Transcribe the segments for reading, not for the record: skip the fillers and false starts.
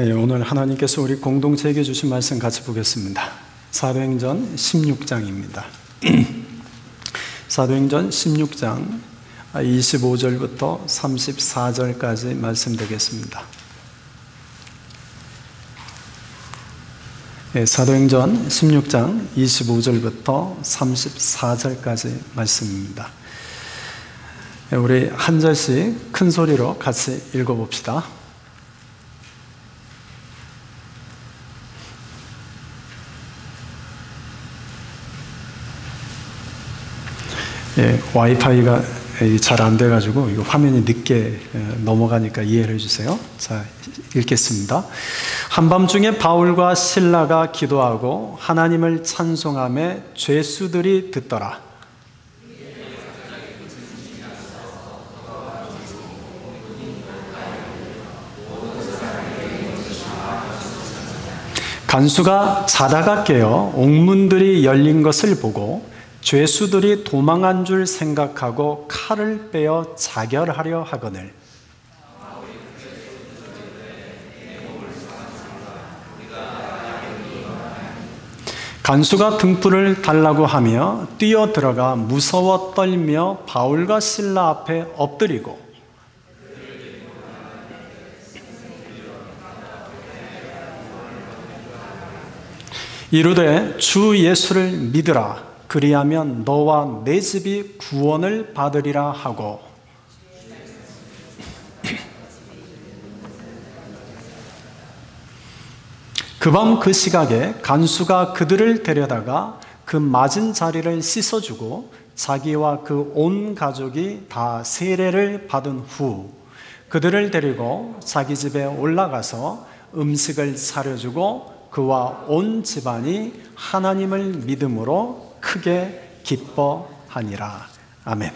오늘 하나님께서 우리 공동체에게 주신 말씀 같이 보겠습니다. 사도행전 16장입니다. 사도행전 16장 25절부터 34절까지 말씀 되겠습니다. 사도행전 16장 25절부터 34절까지 말씀입니다. 우리 한 절씩 큰 소리로 같이 읽어봅시다. 와이파이가 잘 안 돼가지고 이거 화면이 늦게 넘어가니까 이해를 해주세요. 자, 읽겠습니다. 한밤중에 바울과 실라가 기도하고 하나님을 찬송하며 죄수들이 듣더라. 간수가 자다가 깨어 옥문들이 열린 것을 보고 죄수들이 도망한 줄 생각하고 칼을 빼어 자결하려 하거늘 간수가 등불을 달라고 하며 뛰어들어가 무서워 떨며 바울과 실라 앞에 엎드리고 이르되 주 예수를 믿으라. 그리하면 너와 내 집이 구원을 받으리라 하고 그 밤 그 시각에 간수가 그들을 데려다가 그 맞은 자리를 씻어주고 자기와 그 온 가족이 다 세례를 받은 후 그들을 데리고 자기 집에 올라가서 음식을 차려주고 그와 온 집안이 하나님을 믿음으로 크게 기뻐하니라. 아멘.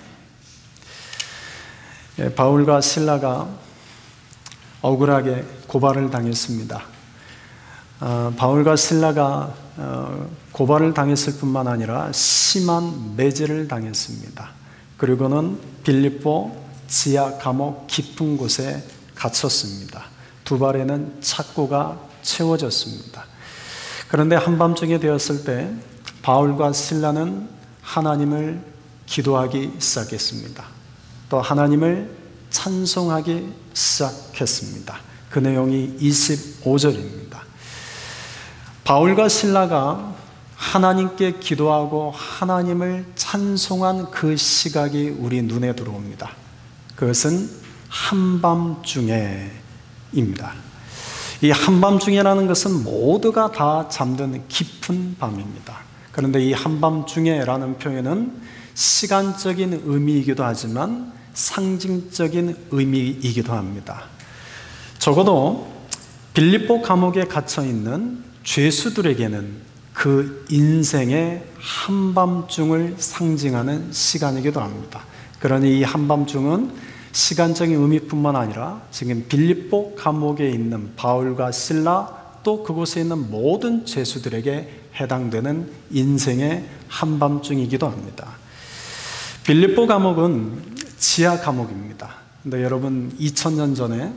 바울과 실라가 억울하게 고발을 당했습니다. 바울과 실라가 고발을 당했을 뿐만 아니라 심한 매질을 당했습니다. 그리고는 빌립보 지하 감옥 깊은 곳에 갇혔습니다. 두 발에는 착고가 채워졌습니다. 그런데 한밤중에 되었을 때 바울과 실라는 하나님을 기도하기 시작했습니다. 또 하나님을 찬송하기 시작했습니다. 그 내용이 25절입니다. 바울과 실라가 하나님께 기도하고 하나님을 찬송한 그 시각이 우리 눈에 들어옵니다. 그것은 한밤중에입니다. 이 한밤중에라는 것은 모두가 다 잠든 깊은 밤입니다. 그런데 이 한밤중에라는 표현은 시간적인 의미이기도 하지만 상징적인 의미이기도 합니다. 적어도 빌립보 감옥에 갇혀있는 죄수들에게는 그 인생의 한밤중을 상징하는 시간이기도 합니다. 그러니 이 한밤중은 시간적인 의미뿐만 아니라 지금 빌립보 감옥에 있는 바울과 실라 또 그곳에 있는 모든 죄수들에게 해당되는 인생의 한밤중이기도 합니다. 빌립보 감옥은 지하 감옥입니다. 근데 여러분 2000년 전에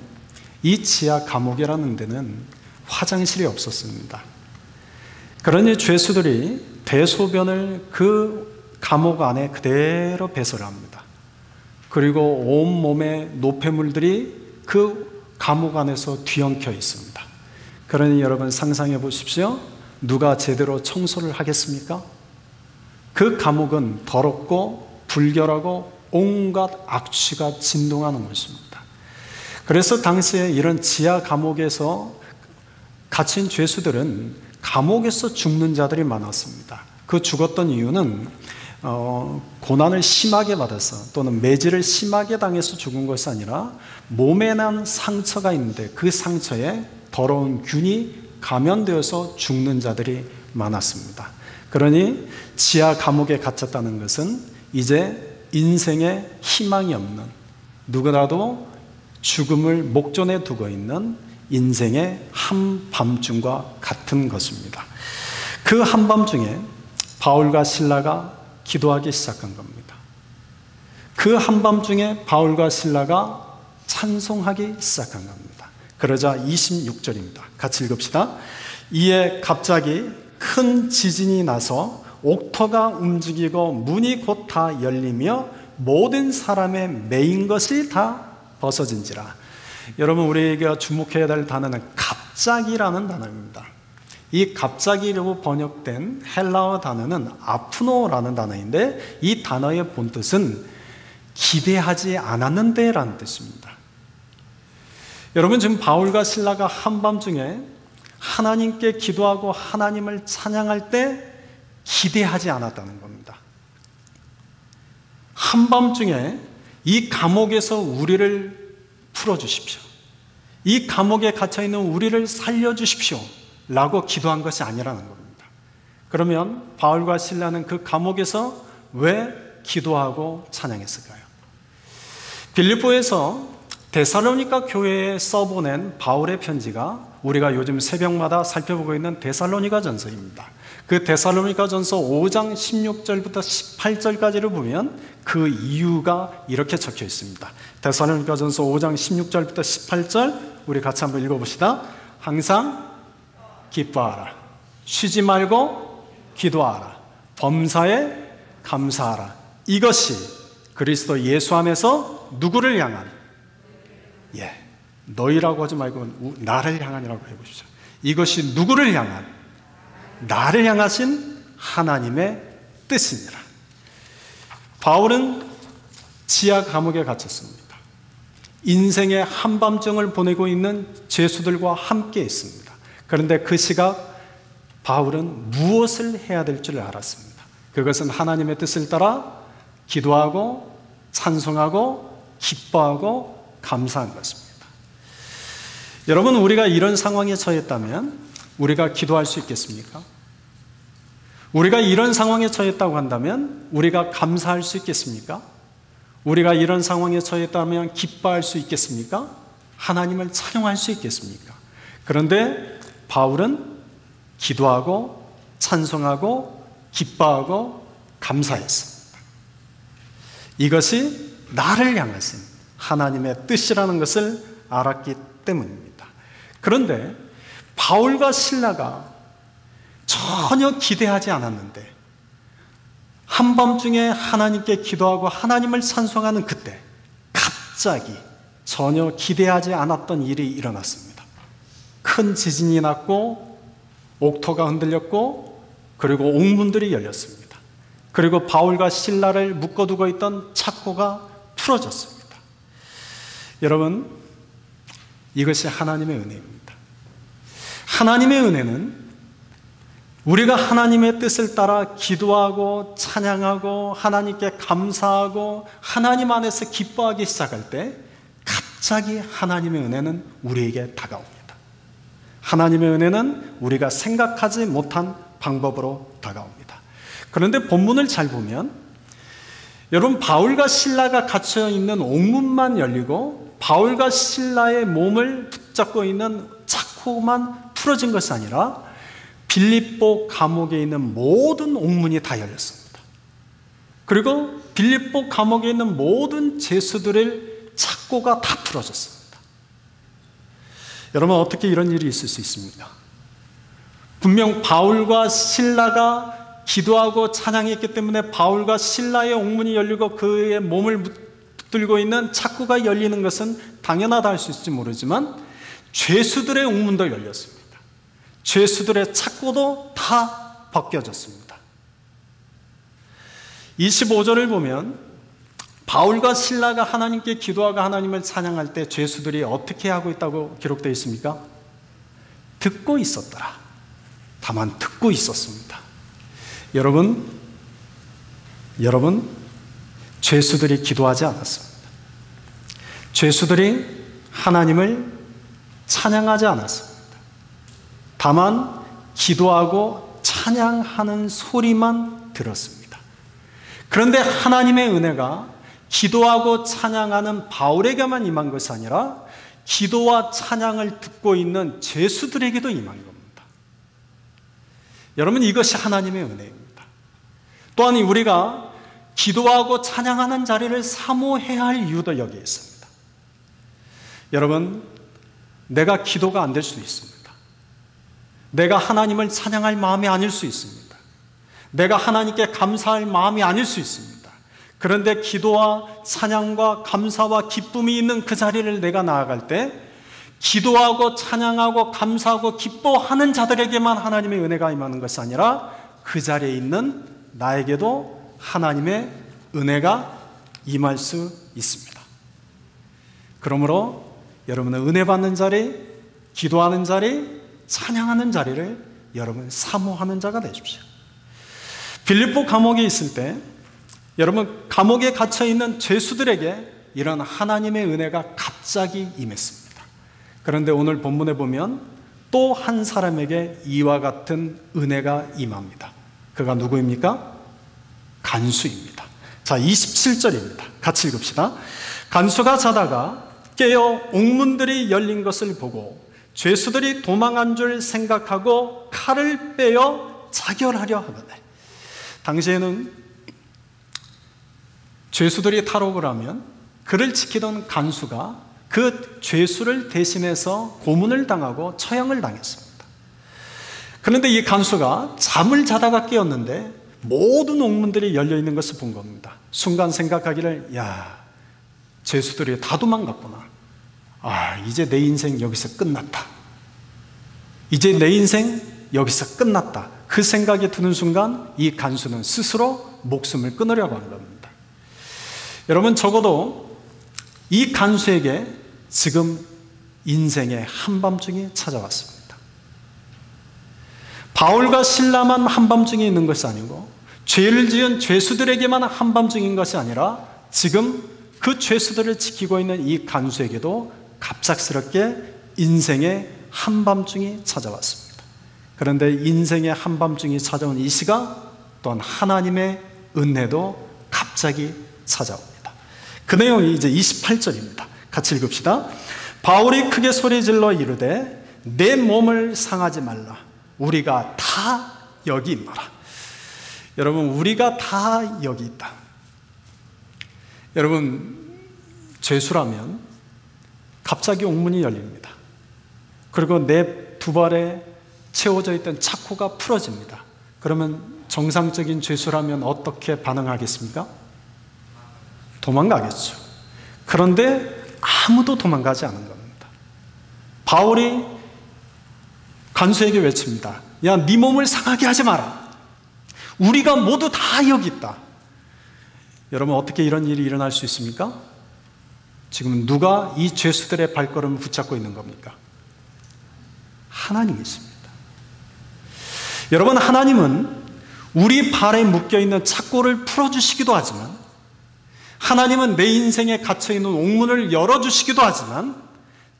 이 지하 감옥이라는 데는 화장실이 없었습니다. 그러니 죄수들이 대소변을 그 감옥 안에 그대로 배설합니다. 그리고 온몸에 노폐물들이 그 감옥 안에서 뒤엉켜 있습니다. 그러니 여러분 상상해 보십시오. 누가 제대로 청소를 하겠습니까? 그 감옥은 더럽고 불결하고 온갖 악취가 진동하는 것입니다. 그래서 당시에 이런 지하 감옥에서 갇힌 죄수들은 감옥에서 죽는 자들이 많았습니다. 그 죽었던 이유는 고난을 심하게 받아서 또는 매질을 심하게 당해서 죽은 것이 아니라 몸에 난 상처가 있는데 그 상처에 더러운 균이 감염되어서 죽는 자들이 많았습니다. 그러니 지하 감옥에 갇혔다는 것은 이제 인생에 희망이 없는 누구라도 죽음을 목전에 두고 있는 인생의 한밤중과 같은 것입니다. 그 한밤중에 바울과 실라가 기도하기 시작한 겁니다. 그 한밤중에 바울과 실라가 찬송하기 시작한 겁니다. 그러자 26절입니다. 같이 읽읍시다. 이에 갑자기 큰 지진이 나서 옥토가 움직이고 문이 곧 다 열리며 모든 사람의 매인 것이 다 벗어진지라. 여러분, 우리가 주목해야 될 단어는 갑자기라는 단어입니다. 이 갑자기로 번역된 헬라어 단어는 아프노라는 단어인데, 이 단어의 본뜻은 기대하지 않았는데 라는 뜻입니다. 여러분, 지금 바울과 실라가 한밤중에 하나님께 기도하고 하나님을 찬양할 때 기대하지 않았다는 겁니다. 한밤중에 이 감옥에서 우리를 풀어주십시오, 이 감옥에 갇혀있는 우리를 살려주십시오 라고 기도한 것이 아니라는 겁니다. 그러면 바울과 실라는 그 감옥에서 왜 기도하고 찬양했을까요? 빌립보에서 데살로니가 교회에 써보낸 바울의 편지가 우리가 요즘 새벽마다 살펴보고 있는 데살로니가 전서입니다. 그 데살로니가 전서 5장 16절부터 18절까지를 보면 그 이유가 이렇게 적혀 있습니다. 데살로니가 전서 5장 16절부터 18절 우리 같이 한번 읽어봅시다. 항상 기뻐하라, 쉬지 말고 기도하라, 범사에 감사하라. 이것이 그리스도 예수 안에서 누구를 향한, 너희라고 하지 말고 나를 향한이라고 해보시죠. 이것이 누구를 향한? 나를 향하신 하나님의 뜻이니라. 바울은 지하 감옥에 갇혔습니다. 인생의 한밤중을 보내고 있는 죄수들과 함께 있습니다. 그런데 그 시각 바울은 무엇을 해야 될 줄 알았습니다. 그것은 하나님의 뜻을 따라 기도하고 찬송하고 기뻐하고 감사한 것입니다. 여러분, 우리가 이런 상황에 처했다면 우리가 기도할 수 있겠습니까? 우리가 이런 상황에 처했다고 한다면 우리가 감사할 수 있겠습니까? 우리가 이런 상황에 처했다면 기뻐할 수 있겠습니까? 하나님을 찬양할 수 있겠습니까? 그런데 바울은 기도하고 찬송하고 기뻐하고 감사했습니다. 이것이 나를 향하신 하나님의 뜻이라는 것을 알았기 때문입니다. 그런데 바울과 실라가 전혀 기대하지 않았는데 한밤중에 하나님께 기도하고 하나님을 찬송하는 그때 갑자기 전혀 기대하지 않았던 일이 일어났습니다. 큰 지진이 났고 옥토가 흔들렸고 그리고 옥문들이 열렸습니다. 그리고 바울과 실라를 묶어두고 있던 착고가 풀어졌습니다. 여러분, 이것이 하나님의 은혜입니다. 하나님의 은혜는 우리가 하나님의 뜻을 따라 기도하고 찬양하고 하나님께 감사하고 하나님 안에서 기뻐하기 시작할 때 갑자기 하나님의 은혜는 우리에게 다가옵니다. 하나님의 은혜는 우리가 생각하지 못한 방법으로 다가옵니다. 그런데 본문을 잘 보면 여러분, 바울과 실라가 갇혀 있는 옥문만 열리고 바울과 실라의 몸을 붙잡고 있는 착고만 풀어진 것이 아니라 빌립보 감옥에 있는 모든 옥문이 다 열렸습니다. 그리고 빌립보 감옥에 있는 모든 죄수들의 착고가 다 풀어졌습니다. 여러분, 어떻게 이런 일이 있을 수 있습니까? 분명 바울과 실라가 기도하고 찬양했기 때문에 바울과 실라의 옥문이 열리고 그의 몸을 붙들고 있는 착고가 열리는 것은 당연하다 할 수 있을지 모르지만 죄수들의 옥문도 열렸습니다. 죄수들의 착고도 다 벗겨졌습니다. 25절을 보면 바울과 실라가 하나님께 기도하고 하나님을 찬양할 때 죄수들이 어떻게 하고 있다고 기록되어 있습니까? 듣고 있었더라. 다만 듣고 있었습니다. 여러분, 죄수들이 기도하지 않았습니다. 죄수들이 하나님을 찬양하지 않았습니다. 다만 기도하고 찬양하는 소리만 들었습니다. 그런데 하나님의 은혜가 기도하고 찬양하는 바울에게만 임한 것이 아니라 기도와 찬양을 듣고 있는 죄수들에게도 임한 겁니다. 여러분, 이것이 하나님의 은혜입니다. 또한 우리가 기도하고 찬양하는 자리를 사모해야 할 이유도 여기에 있습니다. 여러분, 내가 기도가 안 될 수도 있습니다. 내가 하나님을 찬양할 마음이 아닐 수 있습니다. 내가 하나님께 감사할 마음이 아닐 수 있습니다. 그런데 기도와 찬양과 감사와 기쁨이 있는 그 자리를 내가 나아갈 때 기도하고 찬양하고 감사하고 기뻐하는 자들에게만 하나님의 은혜가 임하는 것이 아니라 그 자리에 있는 나에게도 하나님의 은혜가 임할 수 있습니다. 그러므로 여러분은 은혜 받는 자리, 기도하는 자리, 찬양하는 자리를 여러분 사모하는 자가 되십시오. 빌립보 감옥에 있을 때 여러분 감옥에 갇혀있는 죄수들에게 이런 하나님의 은혜가 갑자기 임했습니다. 그런데 오늘 본문에 보면 또 한 사람에게 이와 같은 은혜가 임합니다. 그가 누구입니까? 간수입니다. 자, 27절입니다. 같이 읽읍시다. 간수가 자다가 깨어 옥문들이 열린 것을 보고 죄수들이 도망한 줄 생각하고 칼을 빼어 자결하려 하거늘. 당시에는 죄수들이 탈옥을 하면 그를 지키던 간수가 그 죄수를 대신해서 고문을 당하고 처형을 당했습니다. 그런데 이 간수가 잠을 자다가 깨었는데 모든 옥문들이 열려있는 것을 본 겁니다. 순간 생각하기를, 야, 죄수들이 다 도망갔구나. 아, 이제 내 인생 여기서 끝났다. 이제 내 인생 여기서 끝났다. 그 생각이 드는 순간 이 간수는 스스로 목숨을 끊으려고 한 겁니다. 여러분, 적어도 이 간수에게 지금 인생의 한밤중이 찾아왔습니다. 바울과 실라만 한밤중이 있는 것이 아니고 죄를 지은 죄수들에게만 한밤중인 것이 아니라 지금 그 죄수들을 지키고 있는 이 간수에게도 갑작스럽게 인생의 한밤중이 찾아왔습니다. 그런데 인생의 한밤중이 찾아온 이 시각 또한 하나님의 은혜도 갑자기 찾아옵니다. 그 내용이 이제 28절입니다. 같이 읽읍시다. 바울이 크게 소리질러 이르되 내 몸을 상하지 말라. 우리가 다 여기 있노라. 여러분, 우리가 다 여기 있다. 여러분, 죄수라면 갑자기 옥문이 열립니다. 그리고 내 두 발에 채워져 있던 차코가 풀어집니다. 그러면 정상적인 죄수라면 어떻게 반응하겠습니까? 도망가겠죠. 그런데 아무도 도망가지 않은 겁니다. 바울이 간수에게 외칩니다. 야, 네 몸을 상하게 하지 마라. 우리가 모두 다 여기 있다. 여러분, 어떻게 이런 일이 일어날 수 있습니까? 지금 누가 이 죄수들의 발걸음을 붙잡고 있는 겁니까? 하나님이십니다. 여러분, 하나님은 우리 발에 묶여있는 착고를 풀어주시기도 하지만, 하나님은 내 인생에 갇혀있는 옥문을 열어주시기도 하지만,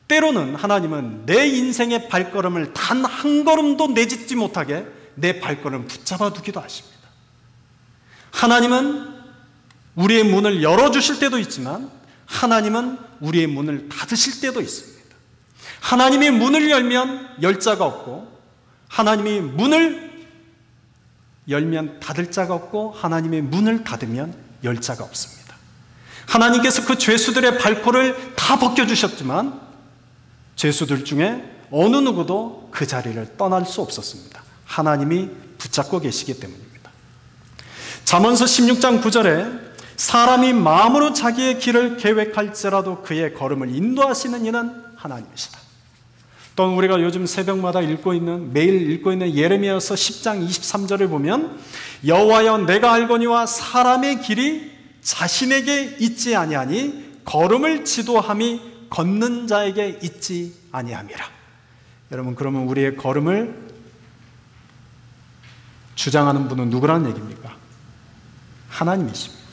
때로는 하나님은 내 인생의 발걸음을 단 한 걸음도 내딛지 못하게 내 발걸음을 붙잡아 두기도 하십니다. 하나님은 우리의 문을 열어주실 때도 있지만 하나님은 우리의 문을 닫으실 때도 있습니다. 하나님의 문을 열면 열 자가 없고 하나님의 문을 열면 닫을 자가 없고 하나님의 문을 닫으면 열 자가 없습니다. 하나님께서 그 죄수들의 발코를 다 벗겨주셨지만 죄수들 중에 어느 누구도 그 자리를 떠날 수 없었습니다. 하나님이 붙잡고 계시기 때문입니다. 잠언서 16장 9절에 사람이 마음으로 자기의 길을 계획할지라도 그의 걸음을 인도하시는 이는 하나님이시다. 또 우리가 요즘 새벽마다 매일 읽고 있는 예레미야서 10장 23절을 보면 여호와여 내가 알거니와 사람의 길이 자신에게 있지 아니하니 걸음을 지도함이 걷는 자에게 있지 아니함이라. 여러분, 그러면 우리의 걸음을 주장하는 분은 누구라는 얘기입니까? 하나님이십니다.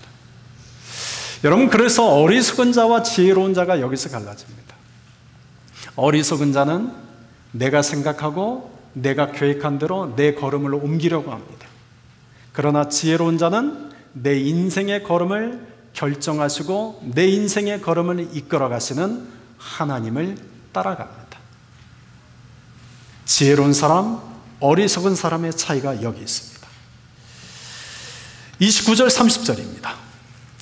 여러분, 그래서 어리석은 자와 지혜로운 자가 여기서 갈라집니다. 어리석은 자는 내가 생각하고 내가 계획한 대로 내 걸음을 옮기려고 합니다. 그러나 지혜로운 자는 내 인생의 걸음을 결정하시고 내 인생의 걸음을 이끌어 가시는 하나님을 따라갑니다. 지혜로운 사람, 어리석은 사람의 차이가 여기 있습니다. 29절 30절입니다.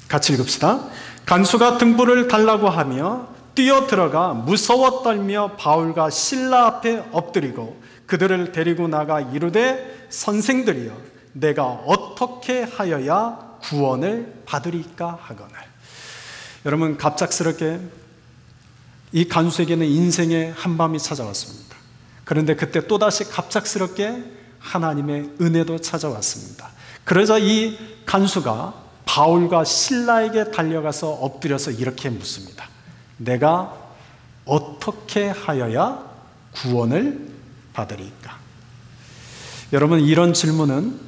같이 읽읍시다. 간수가 등불을 달라고 하며 뛰어들어가 무서워 떨며 바울과 실라 앞에 엎드리고 그들을 데리고 나가 이르되 선생들이여 내가 어떻게 하여야 구원을 받으리까 하거늘. 여러분, 갑작스럽게 이 간수에게는 인생의 한밤이 찾아왔습니다. 그런데 그때 또다시 갑작스럽게 하나님의 은혜도 찾아왔습니다. 그러자 이 간수가 바울과 실라에게 달려가서 엎드려서 이렇게 묻습니다. 내가 어떻게 하여야 구원을 받으리까? 여러분, 이런 질문은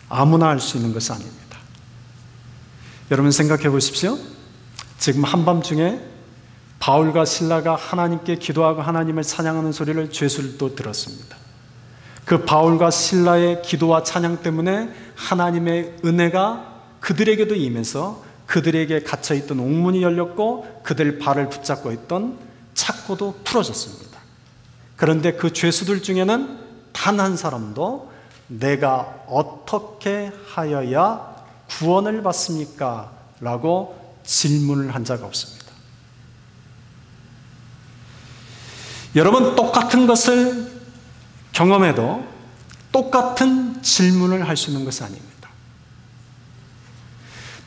아무나 할 수 있는 것이 아닙니다. 여러분 생각해 보십시오. 지금 한밤중에 바울과 실라가 하나님께 기도하고 하나님을 찬양하는 소리를 죄수들도 들었습니다. 그 바울과 실라의 기도와 찬양 때문에 하나님의 은혜가 그들에게도 임해서 그들에게 갇혀있던 옥문이 열렸고 그들 발을 붙잡고 있던 착고도 풀어졌습니다. 그런데 그 죄수들 중에는 단 한 사람도 내가 어떻게 하여야 구원을 받습니까? 라고 질문을 한 자가 없습니다. 여러분, 똑같은 것을 경험해도 똑같은 질문을 할 수 있는 것이 아닙니다.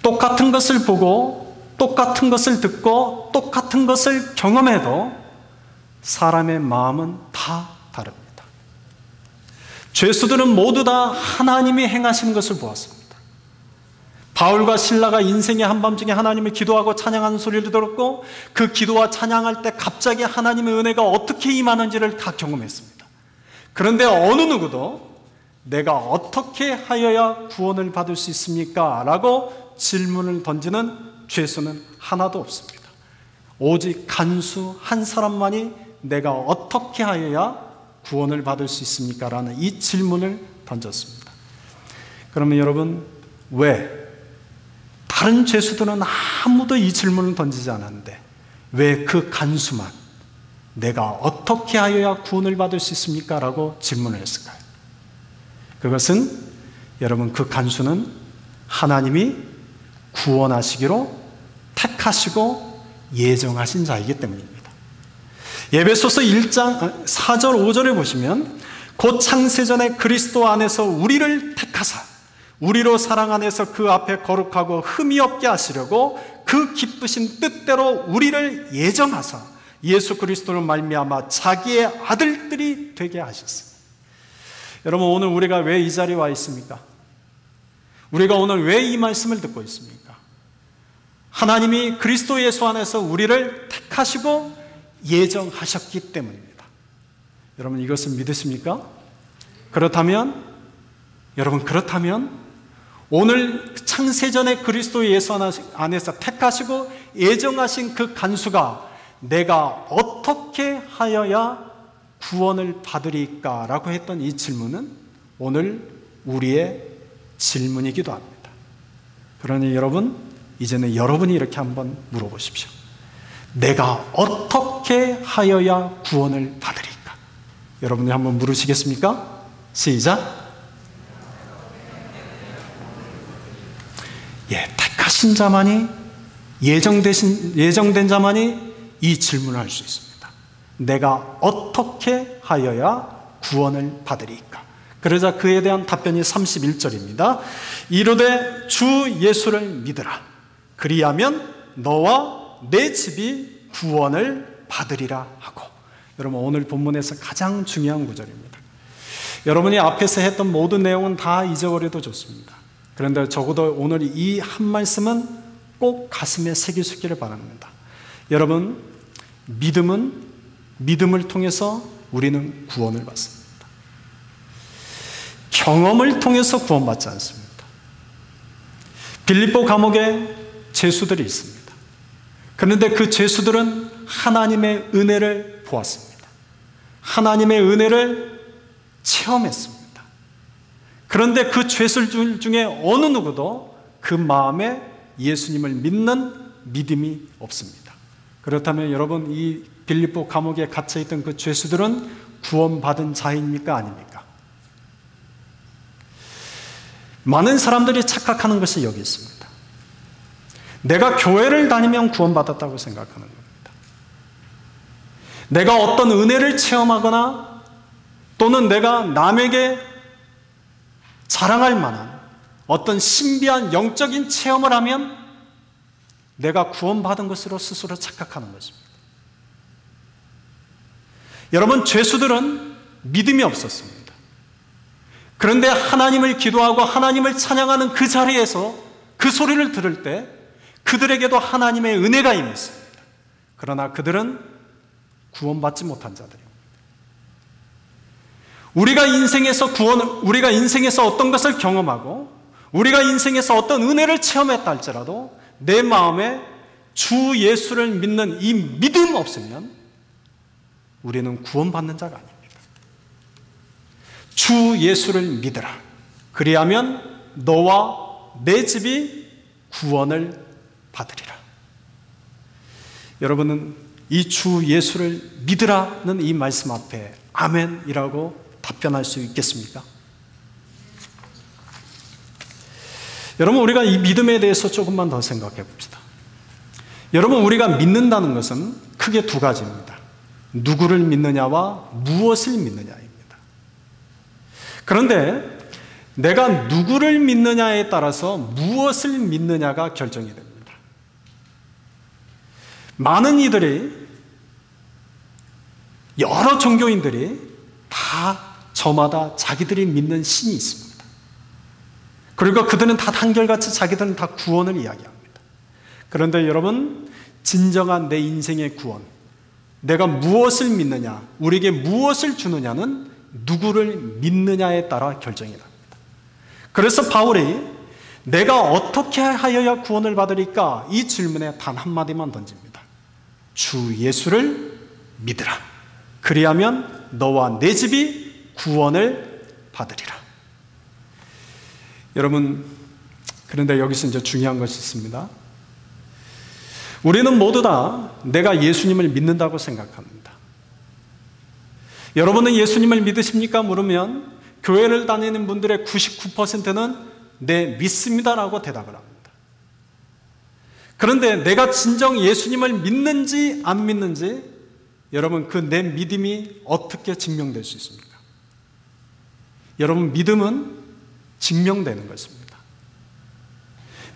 똑같은 것을 보고 똑같은 것을 듣고 똑같은 것을 경험해도 사람의 마음은 다 다릅니다. 죄수들은 모두 다 하나님이 행하시는 것을 보았습니다. 바울과 실라가 인생의 한밤중에 하나님을 기도하고 찬양하는 소리를 들었고 그 기도와 찬양할 때 갑자기 하나님의 은혜가 어떻게 임하는지를 다 경험했습니다. 그런데 어느 누구도 내가 어떻게 하여야 구원을 받을 수 있습니까? 라고 질문을 던지는 죄수는 하나도 없습니다. 오직 간수 한 사람만이 내가 어떻게 하여야 구원을 받을 수 있습니까? 라는 이 질문을 던졌습니다. 그러면 여러분, 왜 다른 죄수들은 아무도 이 질문을 던지지 않았는데 왜 그 간수만 내가 어떻게 하여야 구원을 받을 수 있습니까? 라고 질문을 했을까요? 그것은 여러분, 그 간수는 하나님이 구원하시기로 택하시고 예정하신 자이기 때문입니다. 에베소서 1장 4절 5절에 보시면 곧 창세전에 그리스도 안에서 우리를 택하사 우리로 사랑 안에서 그 앞에 거룩하고 흠이 없게 하시려고 그 기쁘신 뜻대로 우리를 예정하사 예수 그리스도를 말미암아 자기의 아들들이 되게 하셨습니다. 여러분, 오늘 우리가 왜 이 자리에 와 있습니까? 우리가 오늘 왜 이 말씀을 듣고 있습니까? 하나님이 그리스도 예수 안에서 우리를 택하시고 예정하셨기 때문입니다. 여러분, 이것을 믿으십니까? 그렇다면 오늘 창세전에 그리스도 예수 안에서 택하시고 예정하신 그 간수가 내가 어떻게 하여야 구원을 받으리까? 라고 했던 이 질문은 오늘 우리의 질문이기도 합니다. 그러니 여러분, 이제는 여러분이 이렇게 한번 물어보십시오. 내가 어떻게 하여야 구원을 받으리까? 여러분이 한번 물으시겠습니까? 시작. 택하신 자만이, 예정된 자만이 이 질문을 할 수 있습니다. 내가 어떻게 하여야 구원을 받으리까? 그러자 그에 대한 답변이 31절입니다. 이르되 주 예수를 믿으라. 그리하면 너와 내 집이 구원을 받으리라 하고. 여러분, 오늘 본문에서 가장 중요한 구절입니다. 여러분이 앞에서 했던 모든 내용은 다 잊어버려도 좋습니다. 그런데 적어도 오늘 이 한 말씀은 꼭 가슴에 새기시기를 바랍니다. 여러분, 믿음을 통해서 우리는 구원을 받습니다. 경험을 통해서 구원받지 않습니다. 빌립보 감옥에 죄수들이 있습니다. 그런데 그 죄수들은 하나님의 은혜를 보았습니다. 하나님의 은혜를 체험했습니다. 그런데 그 죄수들 중에 어느 누구도 그 마음에 예수님을 믿는 믿음이 없습니다. 그렇다면 여러분, 이 빌립보 감옥에 갇혀있던 그 죄수들은 구원받은 자입니까? 아닙니까? 많은 사람들이 착각하는 것이 여기 있습니다. 내가 교회를 다니면 구원받았다고 생각하는 겁니다. 내가 어떤 은혜를 체험하거나 또는 내가 남에게 자랑할 만한 어떤 신비한 영적인 체험을 하면 내가 구원받은 것으로 스스로 착각하는 것입니다. 여러분, 죄수들은 믿음이 없었습니다. 그런데 하나님을 기도하고 하나님을 찬양하는 그 자리에서 그 소리를 들을 때 그들에게도 하나님의 은혜가 임했습니다. 그러나 그들은 구원받지 못한 자들입니다. 우리가 인생에서 어떤 것을 경험하고 우리가 인생에서 어떤 은혜를 체험했다 할지라도 내 마음에 주 예수를 믿는 이 믿음 없으면 우리는 구원받는 자가 아닙니다. 주 예수를 믿으라. 그리하면 너와 내 집이 구원을 받으리라. 여러분은 이 주 예수를 믿으라는 이 말씀 앞에 아멘이라고 답변할 수 있겠습니까? 여러분, 우리가 이 믿음에 대해서 조금만 더 생각해 봅시다. 여러분, 우리가 믿는다는 것은 크게 두 가지입니다. 누구를 믿느냐와 무엇을 믿느냐입니다. 그런데 내가 누구를 믿느냐에 따라서 무엇을 믿느냐가 결정이 됩니다. 많은 이들이, 여러 종교인들이 다 저마다 자기들이 믿는 신이 있습니다. 그리고 그들은 다 한결같이 자기들은 다 구원을 이야기합니다. 그런데 여러분, 진정한 내 인생의 구원, 내가 무엇을 믿느냐, 우리에게 무엇을 주느냐는 누구를 믿느냐에 따라 결정이 납니다. 그래서 바울이 내가 어떻게 하여야 구원을 받으리까? 이 질문에 단 한마디만 던집니다. 주 예수를 믿으라. 그리하면 너와 내 집이 구원을 받으리라. 여러분, 그런데 여기서 이제 중요한 것이 있습니다. 우리는 모두 다 내가 예수님을 믿는다고 생각합니다. 여러분은 예수님을 믿으십니까? 물으면 교회를 다니는 분들의 99%는 네, 믿습니다라고 대답을 합니다. 그런데 내가 진정 예수님을 믿는지 안 믿는지 여러분, 그 내 믿음이 어떻게 증명될 수 있습니까? 여러분, 믿음은 증명되는 것입니다.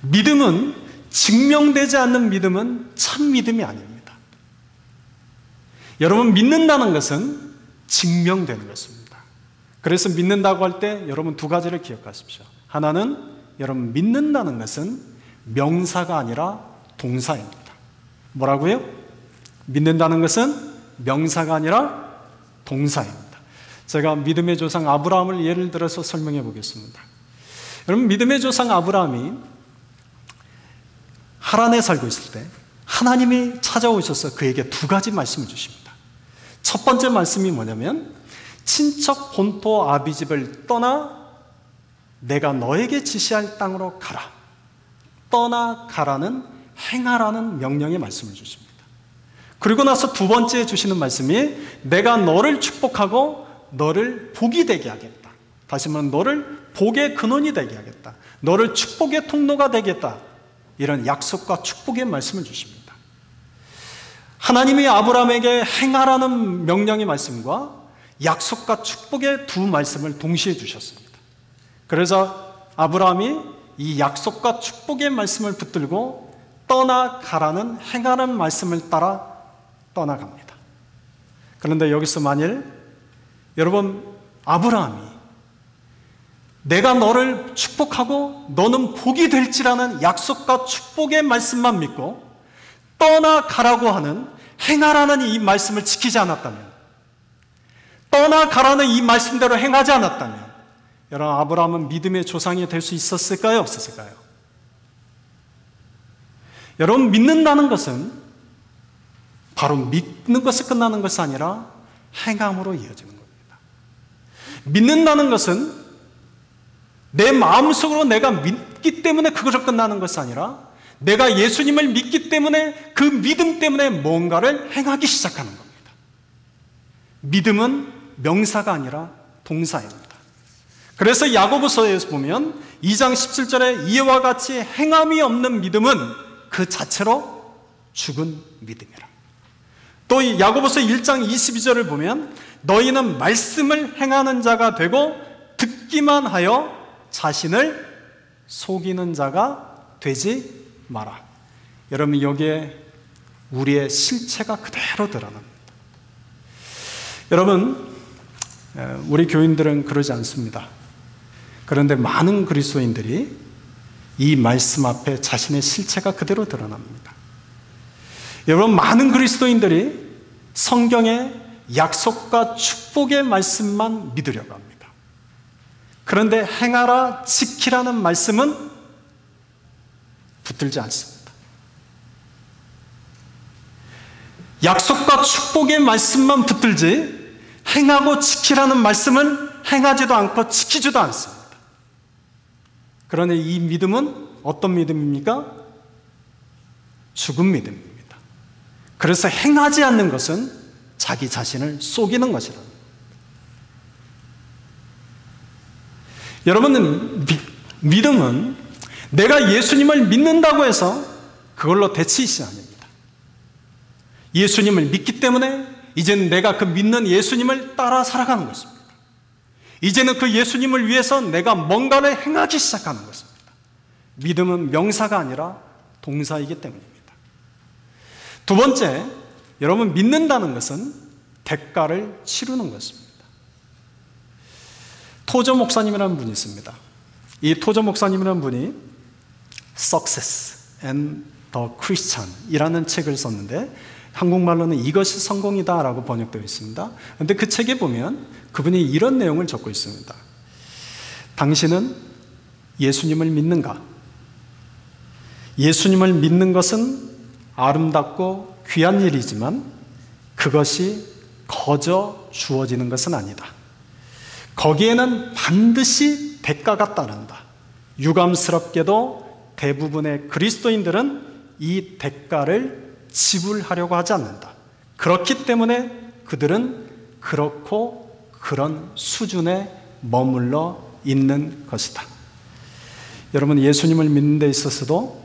믿음은 증명되지 않는 믿음은 참 믿음이 아닙니다. 여러분, 믿는다는 것은 증명되는 것입니다. 그래서 믿는다고 할 때 여러분 두 가지를 기억하십시오. 하나는 여러분, 믿는다는 것은 명사가 아니라 동사입니다. 뭐라고요? 믿는다는 것은 명사가 아니라 동사입니다. 제가 믿음의 조상 아브라함을 예를 들어서 설명해 보겠습니다. 여러분, 믿음의 조상 아브라함이 하란에 살고 있을 때 하나님이 찾아오셔서 그에게 두 가지 말씀을 주십니다. 첫 번째 말씀이 뭐냐면 친척 본토 아비집을 떠나 내가 너에게 지시할 땅으로 가라. 떠나가라는, 행하라는 명령의 말씀을 주십니다. 그리고 나서 두 번째 주시는 말씀이 내가 너를 축복하고 너를 복이 되게 하겠다. 다시 말하면 너를 복의 근원이 되게 하겠다. 너를 축복의 통로가 되겠다. 이런 약속과 축복의 말씀을 주십니다. 하나님이 아브라함에게 행하라는 명령의 말씀과 약속과 축복의 두 말씀을 동시에 주셨습니다. 그래서 아브라함이 이 약속과 축복의 말씀을 붙들고 떠나가라는, 행하라는 말씀을 따라 떠나갑니다. 그런데 여기서 만일 여러분, 아브라함이 내가 너를 축복하고 너는 복이 될지라는 약속과 축복의 말씀만 믿고 떠나가라고 하는, 행하라는 이 말씀을 지키지 않았다면, 떠나가라는 이 말씀대로 행하지 않았다면 여러분, 아브라함은 믿음의 조상이 될 수 있었을까요? 없었을까요? 여러분, 믿는다는 것은 바로 믿는 것에 끝나는 것이 아니라 행함으로 이어지는 겁니다. 믿는다는 것은 내 마음속으로 내가 믿기 때문에 그것으로 끝나는 것이 아니라 내가 예수님을 믿기 때문에 그 믿음 때문에 뭔가를 행하기 시작하는 겁니다. 믿음은 명사가 아니라 동사입니다. 그래서 야고보서에서 보면 2장 17절에 이와 같이 행함이 없는 믿음은 그 자체로 죽은 믿음이라. 또 이 야고보서 1장 22절을 보면 너희는 말씀을 행하는 자가 되고 듣기만 하여 자신을 속이는 자가 되지 마라. 여러분, 여기에 우리의 실체가 그대로 드러납니다. 여러분, 우리 교인들은 그러지 않습니다. 그런데 많은 그리스도인들이 이 말씀 앞에 자신의 실체가 그대로 드러납니다. 여러분, 많은 그리스도인들이 성경의 약속과 축복의 말씀만 믿으려고 합니다. 그런데 행하라, 지키라는 말씀은 붙들지 않습니다. 약속과 축복의 말씀만 붙들지 행하고 지키라는 말씀은 행하지도 않고 지키지도 않습니다. 그러나 이 믿음은 어떤 믿음입니까? 죽은 믿음입니다. 그래서 행하지 않는 것은 자기 자신을 속이는 것이라. 여러분, 믿음은 내가 예수님을 믿는다고 해서 그걸로 대치이 아닙니다. 예수님을 믿기 때문에 이제는 내가 그 믿는 예수님을 따라 살아가는 것입니다. 이제는 그 예수님을 위해서 내가 뭔가를 행하기 시작하는 것입니다. 믿음은 명사가 아니라 동사이기 때문입니다. 두 번째, 여러분, 믿는다는 것은 대가를 치르는 것입니다. 토저 목사님이라는 분이 있습니다. 이 토저 목사님이라는 분이 Success and the Christian 이라는 책을 썼는데 한국말로는 이것이 성공이다 라고 번역되어 있습니다. 그런데 그 책에 보면 그분이 이런 내용을 적고 있습니다. 당신은 예수님을 믿는가? 예수님을 믿는 것은 아름답고 귀한 일이지만 그것이 거저 주어지는 것은 아니다. 거기에는 반드시 대가가 따른다. 유감스럽게도 대부분의 그리스도인들은 이 대가를 지불하려고 하지 않는다. 그렇기 때문에 그들은 그렇고 그런 수준에 머물러 있는 것이다. 여러분, 예수님을 믿는 데 있어서도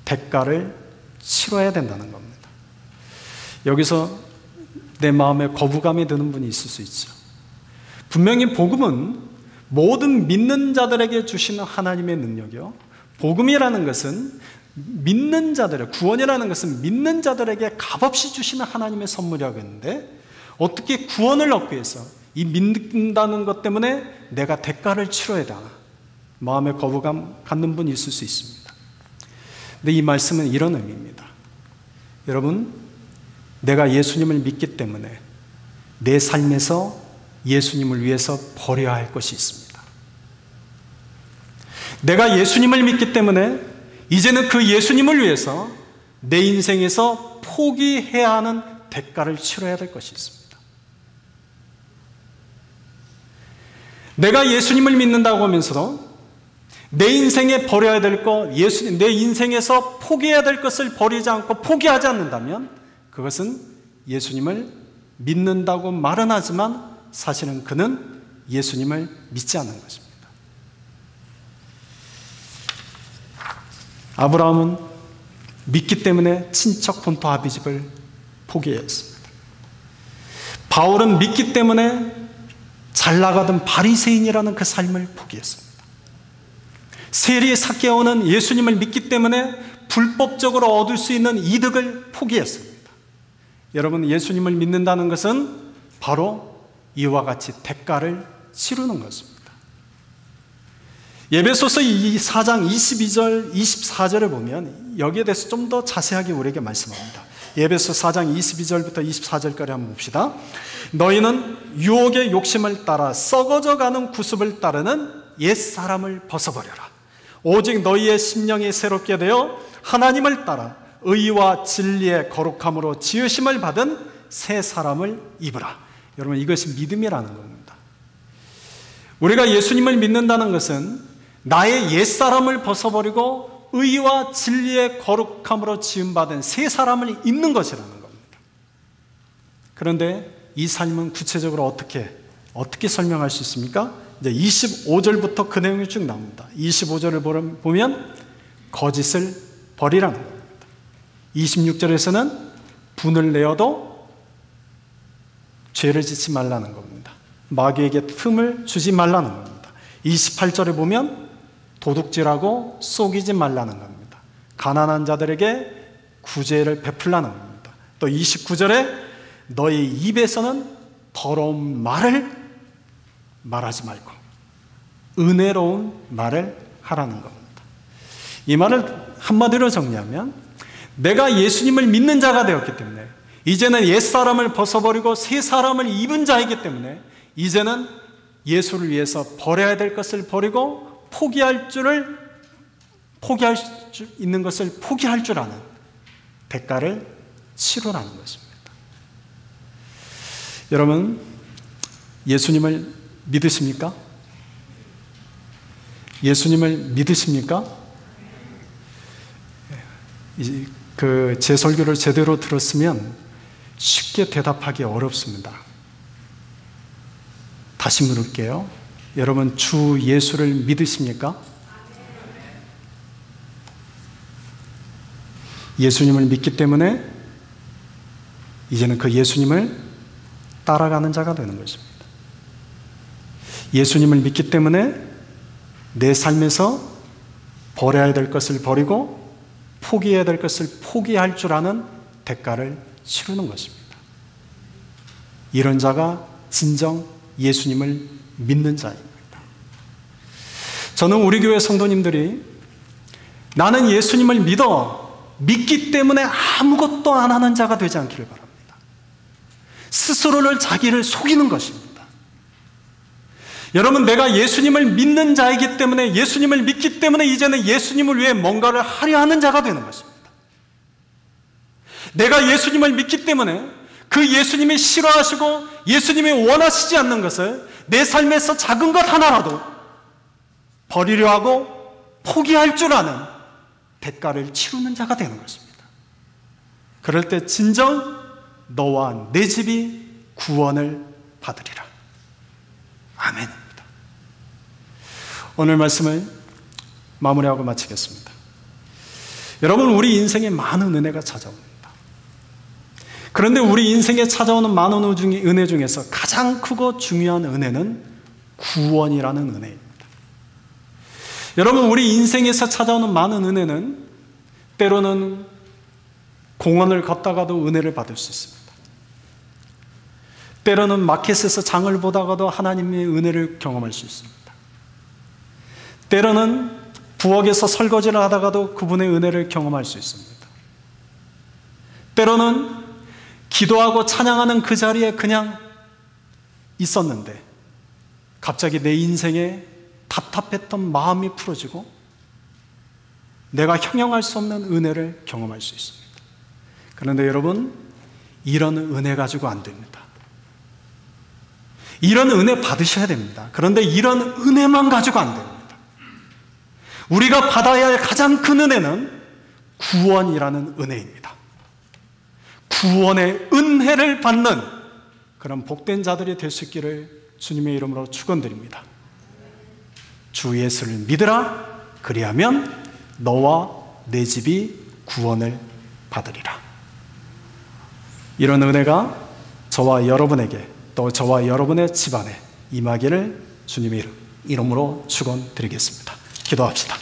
대가를 치러야 된다는 겁니다. 여기서 내 마음에 거부감이 드는 분이 있을 수 있죠. 분명히 복음은 모든 믿는 자들에게 주시는 하나님의 능력이요, 복음이라는 것은 믿는 자들의, 구원이라는 것은 믿는 자들에게 값없이 주시는 하나님의 선물이라고 했는데, 어떻게 구원을 얻기 위해서 이 믿는다는 것 때문에 내가 대가를 치러야 되나, 마음에 거부감 갖는 분이 있을 수 있습니다. 근데 이 말씀은 이런 의미입니다. 여러분, 내가 예수님을 믿기 때문에 내 삶에서 예수님을 위해서 버려야 할 것이 있습니다. 내가 예수님을 믿기 때문에 이제는 그 예수님을 위해서 내 인생에서 포기해야 하는 대가를 치러야 될 것이 있습니다. 내가 예수님을 믿는다고 하면서도 내 인생에 버려야 될 것, 내 인생에서 포기해야 될 것을 버리지 않고 포기하지 않는다면 그것은 예수님을 믿는다고 말은 하지만 사실은 그는 예수님을 믿지 않는 것입니다. 아브라함은 믿기 때문에 친척 본토 아비집을 포기했습니다. 바울은 믿기 때문에 잘 나가던 바리새인이라는 그 삶을 포기했습니다. 세리 삭개오는 예수님을 믿기 때문에 불법적으로 얻을 수 있는 이득을 포기했습니다. 여러분, 예수님을 믿는다는 것은 바로 이와 같이 대가를 치르는 것입니다. 에베소서 4장 22절, 24절을 보면 여기에 대해서 좀 더 자세하게 우리에게 말씀합니다. 에베소 4장 22절부터 24절까지 한번 봅시다. 너희는 유혹의 욕심을 따라 썩어져가는 구습을 따르는 옛사람을 벗어버려라. 오직 너희의 심령이 새롭게 되어 하나님을 따라 의와 진리의 거룩함으로 지으심을 받은 새 사람을 입으라. 여러분, 이것이 믿음이라는 겁니다. 우리가 예수님을 믿는다는 것은 나의 옛사람을 벗어버리고 의와 진리의 거룩함으로 지음받은 새 사람을 입는 것이라는 겁니다. 그런데 이 삶은 구체적으로 어떻게 설명할 수 있습니까? 이제 25절부터 그 내용이 쭉 나옵니다. 25절을 보면 거짓을 버리라는 겁니다. 26절에서는 분을 내어도 죄를 짓지 말라는 겁니다. 마귀에게 틈을 주지 말라는 겁니다. 28절에 보면 도둑질하고 속이지 말라는 겁니다. 가난한 자들에게 구제를 베풀라는 겁니다. 또 29절에 너희 입에서는 더러운 말을 말하지 말고 은혜로운 말을 하라는 겁니다. 이 말을 한마디로 정리하면 내가 예수님을 믿는 자가 되었기 때문에 이제는 옛사람을 벗어버리고 새 사람을 입은 자이기 때문에 이제는 예수를 위해서 버려야 될 것을 버리고 포기할 수 있는 것을 포기할 줄 아는 대가를 치르라는 것입니다. 여러분, 예수님을 믿으십니까? 예수님을 믿으십니까? 제 설교를 제대로 들었으면 쉽게 대답하기 어렵습니다. 다시 물을게요. 여러분, 주 예수를 믿으십니까? 예수님을 믿기 때문에 이제는 그 예수님을 따라가는 자가 되는 것입니다. 예수님을 믿기 때문에 내 삶에서 버려야 될 것을 버리고 포기해야 될 것을 포기할 줄 아는 대가를 치르는 것입니다. 이런 자가 진정 예수님을 믿는 자입니다. 저는 우리 교회 성도님들이 나는 예수님을 믿기 때문에 아무것도 안 하는 자가 되지 않기를 바랍니다. 스스로를 자기를 속이는 것입니다. 여러분, 내가 예수님을 믿는 자이기 때문에 예수님을 믿기 때문에 이제는 예수님을 위해 뭔가를 하려 하는 자가 되는 것입니다. 내가 예수님을 믿기 때문에 그 예수님이 싫어하시고 예수님이 원하시지 않는 것을 내 삶에서 작은 것 하나라도 버리려 하고 포기할 줄 아는 대가를 치르는 자가 되는 것입니다. 그럴 때 진정 너와 내 집이 구원을 받으리라. 아멘입니다. 오늘 말씀을 마무리하고 마치겠습니다. 여러분, 우리 인생에 많은 은혜가 찾아옵니다. 그런데 우리 인생에 찾아오는 많은 은혜 중에서 가장 크고 중요한 은혜는 구원이라는 은혜입니다. 여러분, 우리 인생에서 찾아오는 많은 은혜는 때로는 공원을 걷다가도 은혜를 받을 수 있습니다. 때로는 마켓에서 장을 보다가도 하나님의 은혜를 경험할 수 있습니다. 때로는 부엌에서 설거지를 하다가도 그분의 은혜를 경험할 수 있습니다. 때로는 기도하고 찬양하는 그 자리에 그냥 있었는데 갑자기 내 인생에 답답했던 마음이 풀어지고 내가 형용할 수 없는 은혜를 경험할 수 있습니다. 그런데 여러분, 이런 은혜 가지고 안 됩니다. 이런 은혜 받으셔야 됩니다. 그런데 이런 은혜만 가지고 안 됩니다. 우리가 받아야 할 가장 큰 은혜는 구원이라는 은혜입니다. 구원의 은혜를 받는 그런 복된 자들이 될 수 있기를 주님의 이름으로 축원드립니다. 주 예수를 믿으라. 그리하면 너와 내 집이 구원을 받으리라. 이런 은혜가 저와 여러분에게 또 저와 여러분의 집안에 임하기를 주님의 이름으로 축원드리겠습니다. 기도합시다.